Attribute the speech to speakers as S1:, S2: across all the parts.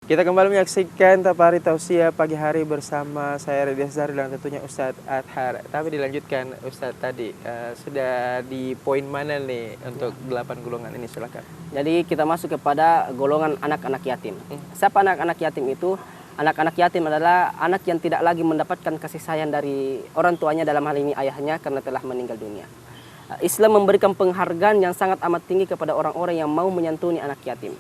S1: Kita kembali menyaksikan Tapari Tausiah pagi hari bersama saya Redi Asdari dan tentunya Ustadz Adhar. Tapi dilanjutkan Ustadz tadi, sudah di poin mana nih untuk 8 golongan ini, silakan.
S2: Jadi kita masuk kepada golongan anak-anak yatim. Siapa anak-anak yatim itu? Anak-anak yatim adalah anak yang tidak lagi mendapatkan kasih sayang dari orang tuanya, dalam hal ini ayahnya, karena telah meninggal dunia. Islam memberikan penghargaan yang sangat amat tinggi kepada orang-orang yang mau menyantuni anak yatim.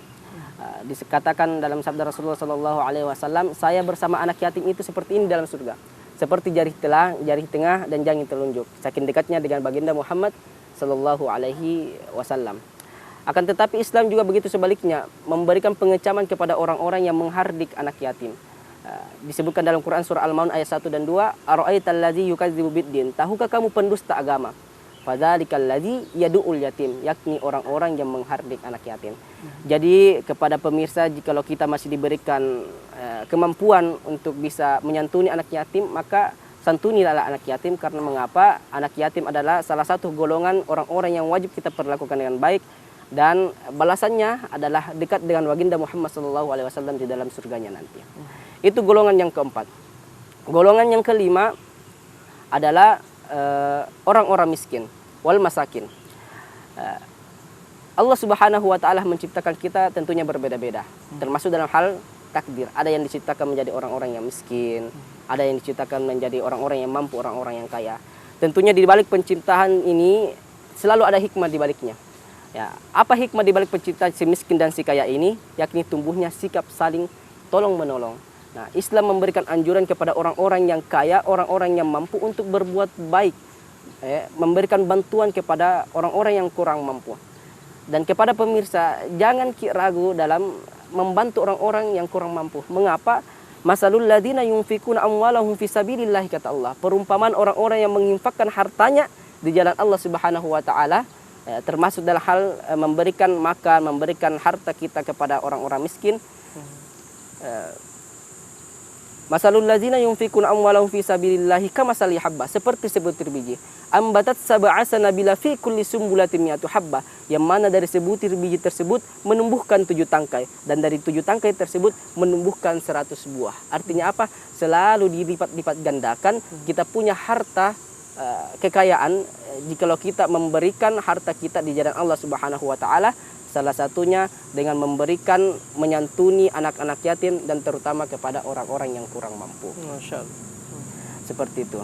S2: Dikatakan dalam sabda Rasulullah SAW, saya bersama anak yatim itu seperti ini dalam surga, seperti jari tengah dan jari telunjuk, saking dekatnya dengan baginda Muhammad SAW. Akan tetapi Islam juga begitu sebaliknya, memberikan pengecaman kepada orang-orang yang menghardik anak yatim. Disebutkan dalam Quran surah Al-Maun ayat 1 dan 2, ara'aital ladzi yukadzibu biddin, tahukah kamu pendusta agama? Fadzalikal ladzi yadu'ul yatim, yakni orang-orang yang menghardik anak yatim. Jadi kepada pemirsa, jikalau kita masih diberikan kemampuan untuk bisa menyantuni anak yatim, maka santunilah anak yatim. Karena mengapa? Anak yatim adalah salah satu golongan orang-orang yang wajib kita perlakukan dengan baik, dan balasannya adalah dekat dengan baginda Muhammad SAW di dalam surganya nanti. Itu golongan yang keempat. Golongan yang kelima adalah orang-orang miskin wal masakin. Allah Subhanahu wa taala menciptakan kita tentunya berbeda-beda, termasuk dalam hal takdir. Ada yang diciptakan menjadi orang-orang yang miskin, ada yang diciptakan menjadi orang-orang yang mampu, orang-orang yang kaya. Tentunya di balik penciptaan ini selalu ada hikmah di baliknya. Ya, apa hikmah di balik penciptaan si miskin dan si kaya ini? Yakni tumbuhnya sikap saling tolong-menolong. Nah, Islam memberikan anjuran kepada orang-orang yang kaya, orang-orang yang mampu untuk berbuat baik, memberikan bantuan kepada orang-orang yang kurang mampu. Dan kepada pemirsa, jangan ragu dalam membantu orang-orang yang kurang mampu. Mengapa? Masalul ladzina yunfikuna amwalahum fi sabilillah, kata Allah. Perumpamaan orang-orang yang menginfakkan hartanya di jalan Allah Subhanahu wa taala, termasuk dalam hal memberikan makan, memberikan harta kita kepada orang-orang miskin. Masalul ladzina yunfikuna amwalahum fi sabilillahi kamasali habba, seperti sebutir biji. Ambatat sab'a sanabila fi kulli sumbulatin mi'atu habba, yang mana dari sebutir biji tersebut menumbuhkan 7 tangkai, dan dari 7 tangkai tersebut menumbuhkan 100 buah. Artinya apa? Selalu dilipat-lipat gandakan kita punya harta kekayaan jikalau kita memberikan harta kita di jalan Allah Subhanahu wa taala. Salah satunya dengan memberikan, menyantuni anak-anak yatim, dan terutama kepada orang-orang yang kurang mampu.
S1: Masya Allah.
S2: Seperti itu.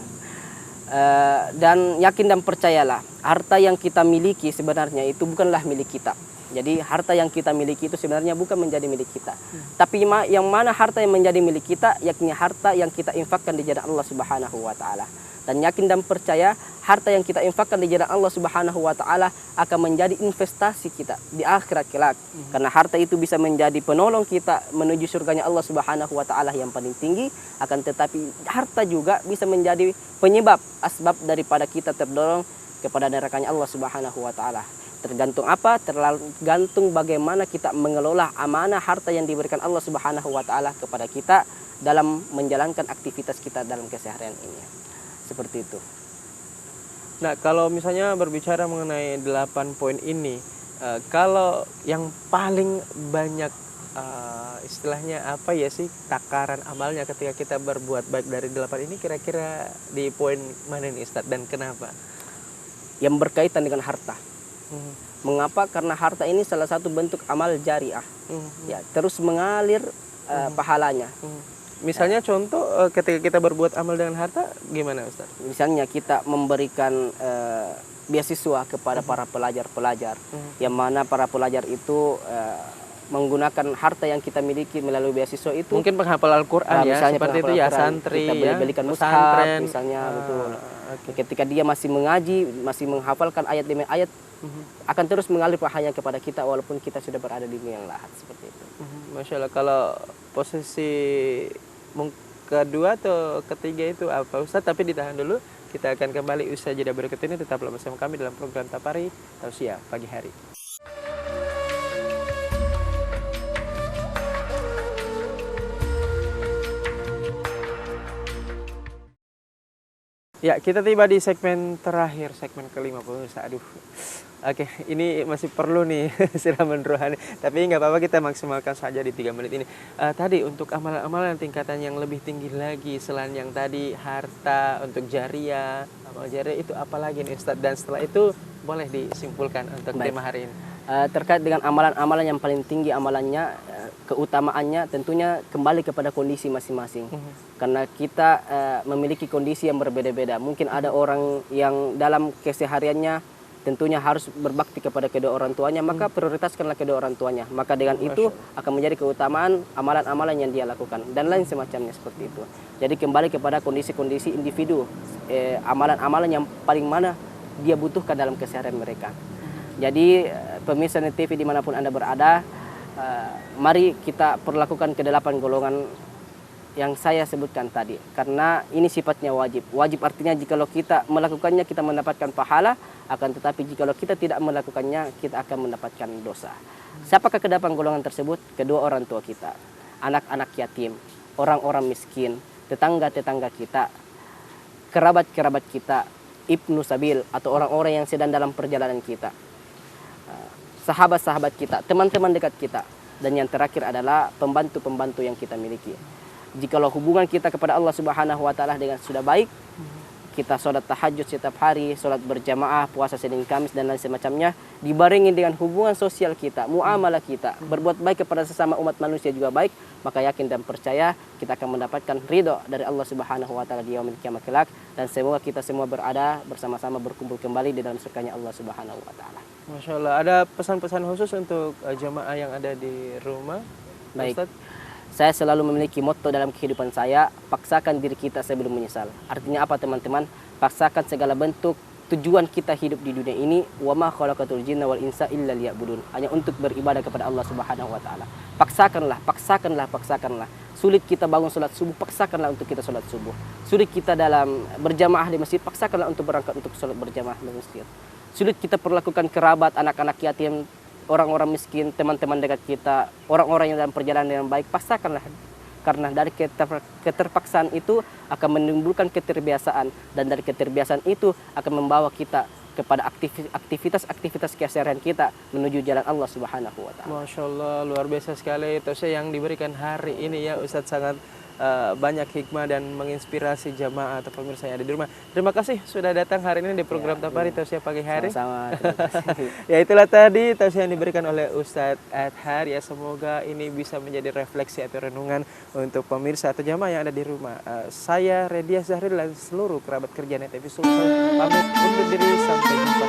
S2: Dan yakin dan percayalah, harta yang kita miliki sebenarnya itu bukanlah milik kita. Jadi harta yang kita miliki itu sebenarnya bukan menjadi milik kita. Tapi yang mana harta yang menjadi milik kita, yakni harta yang kita infakkan di jalan Allah Subhanahu wa taala. Dan yakin dan percaya, harta yang kita infakkan di jalan Allah Subhanahu wa taala akan menjadi investasi kita di akhirat kelak. Karena harta itu bisa menjadi penolong kita menuju surganya Allah Subhanahu wa taala yang paling tinggi. Akan tetapi harta juga bisa menjadi penyebab, asbab daripada kita terdorong kepada nerakanya Allah Subhanahu wa taala. Tergantung apa? Tergantung bagaimana kita mengelola amanah harta yang diberikan Allah Subhanahu wa taala kepada kita dalam menjalankan aktivitas kita dalam keseharian ini. Seperti itu.
S1: Nah, kalau misalnya berbicara mengenai 8 poin ini, kalau yang paling banyak istilahnya apa ya sih, takaran amalnya ketika kita berbuat baik dari 8 ini, kira-kira di poin mana nih Ustadz, dan kenapa?
S2: Yang berkaitan dengan harta. Mengapa? Karena harta ini salah satu bentuk amal jariah. Ya, terus mengalir pahalanya.
S1: Misalnya contoh ketika kita berbuat amal dengan harta, gimana Ustaz?
S2: Misalnya kita memberikan beasiswa kepada para pelajar-pelajar, yang mana para pelajar itu menggunakan harta yang kita miliki melalui beasiswa itu.
S1: Mungkin penghafal Al-Quran ya, seperti itu ya, santri,
S2: kita beli-belikan mushaf misalnya, betul. Okay. Ketika dia masih mengaji, masih menghafalkan ayat demi ayat, akan terus mengalir pahalanya kepada kita walaupun kita sudah berada di dunia yang lahat, seperti itu.
S1: Masya Allah. Kalau posisi kedua atau ketiga itu apa Ustaz? Tapi ditahan dulu, kita akan kembali usai jeda berikut ini. Tetaplah bersama kami dalam program Tapari Tausiah pagi hari. Ya, kita tiba di segmen terakhir, segmen kelima pemirsa. Aduh, oke, ini masih perlu nih siraman rohani. Tapi nggak apa-apa, kita maksimalkan saja di 3 menit ini. Tadi untuk amalan-amalan tingkatan yang lebih tinggi lagi selain yang tadi harta untuk jariah, amal jariah itu apa lagi nih Ustadz? Dan setelah itu boleh disimpulkan untuk
S2: Baik.
S1: tema hari ini.
S2: Terkait dengan amalan-amalan yang paling tinggi amalannya, keutamaannya tentunya kembali kepada kondisi masing-masing. Karena kita memiliki kondisi yang berbeda-beda. Mungkin ada orang yang dalam kesehariannya tentunya harus berbakti kepada kedua orang tuanya, maka prioritaskanlah kedua orang tuanya. Maka dengan itu akan menjadi keutamaan amalan-amalan yang dia lakukan dan lain semacamnya seperti itu. Jadi kembali kepada kondisi-kondisi individu, amalan-amalan yang paling mana dia butuhkan dalam keseharian mereka. Jadi pemirsa Net TV dimanapun Anda berada, mari kita perlakukan ke-8 golongan yang saya sebutkan tadi. Karena ini sifatnya wajib. Wajib artinya jikalau kita melakukannya kita mendapatkan pahala, akan tetapi jikalau kita tidak melakukannya kita akan mendapatkan dosa. Siapakah ke-8 golongan tersebut? Kedua orang tua kita, anak-anak yatim, orang-orang miskin, tetangga-tetangga kita, kerabat-kerabat kita, ibnu sabil atau orang-orang yang sedang dalam perjalanan kita, sahabat-sahabat kita, teman-teman dekat kita, dan yang terakhir adalah pembantu-pembantu yang kita miliki. Jikalau hubungan kita kepada Allah Subhanahu wa taala dengan sudah baik, kita sholat tahajud setiap hari, sholat berjamaah, puasa Senin Kamis dan lain semacamnya, dibarengi dengan hubungan sosial kita, muamalah kita, berbuat baik kepada sesama umat manusia juga baik, maka yakin dan percaya kita akan mendapatkan ridho dari Allah Subhanahu wa taala di yaumil kiamat kelak, dan semoga kita semua berada bersama-sama berkumpul kembali di dalam surganya Allah Subhanahu wa taala.
S1: Masya Allah, ada pesan-pesan khusus untuk jamaah yang ada di rumah?
S2: Baik.
S1: Ustadz?
S2: Saya selalu memiliki motto dalam kehidupan saya, paksakan diri kita sebelum menyesal. Artinya apa teman-teman? Paksakan segala bentuk tujuan kita hidup di dunia ini, wa ma khalaqatul jinna wal insa illa liya'budun, hanya untuk beribadah kepada Allah Subhanahu wa taala. Paksakanlah. Sulit kita bangun salat subuh, paksakanlah untuk kita salat subuh. Sulit kita dalam berjamaah di masjid, paksakanlah untuk berangkat untuk salat berjamaah di masjid. Sulit kita perlakukan kerabat, anak-anak yatim, orang-orang miskin, teman-teman dekat kita, orang-orang yang dalam perjalanan yang baik, paksakanlah. Karena dari keterpaksaan itu akan menimbulkan keterbiasaan, dan dari keterbiasaan itu akan membawa kita kepada aktivitas keseharian kita menuju jalan Allah Subhanahu wa taala.
S1: Masya Allah, luar biasa sekali tausiah yang diberikan hari ini ya Ustadz, sangat banyak hikmah dan menginspirasi jamaah atau pemirsa yang ada di rumah. Terima kasih sudah datang hari ini di program Tapari Tausiah Pagi Hari.
S2: Sama-sama.
S1: Ya, itulah tadi tausiah yang diberikan oleh Ustadz Adhar. Ya, semoga ini bisa menjadi refleksi atau renungan untuk pemirsa atau jamaah yang ada di rumah. Saya Redia Zahril dan seluruh kerabat kerja Net TV Sulsel pamit undur diri, sampai jumpa